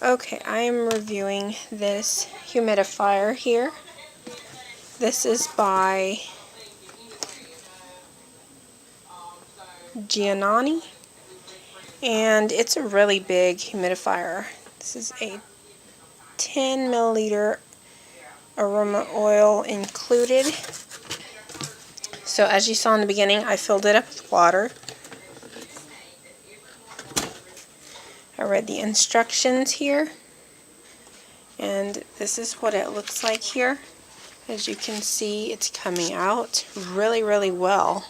Okay, I am reviewing this humidifier here. This is by Geniani, and it's a really big humidifier. This is a 10 milliliter aroma oil included. So as you saw in the beginning, I filled it up with water. I read the instructions here, and this is what it looks like here. As you can see, it's coming out really, really well.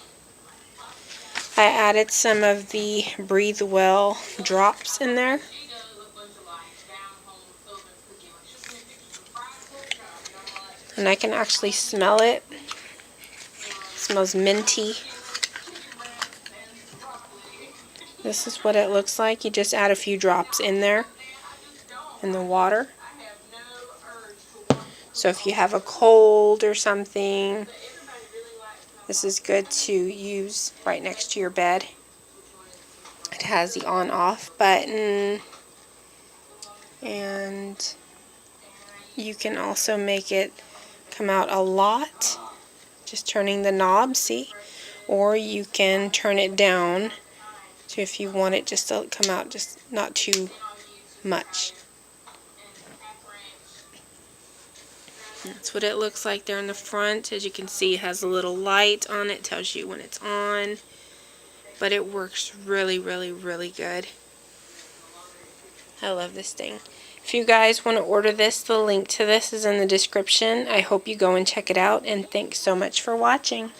I added some of the Breathe Well drops in there. And I can actually smell it. It smells minty. This is what it looks like. You just add a few drops in there in the water. So if you have a cold or something, this is good to use right next to your bed. It has the on-off button, and you can also make it come out a lot, just turning the knob, see? Or you can turn it down to if you want it just to come out just not too much. That's what it looks like there in the front. As you can see, it has a little light on it, tells you when it's on. But it works really, really, really good. I love this thing. If you guys want to order this, the link to this is in the description. I hope you go and check it out, and thanks so much for watching.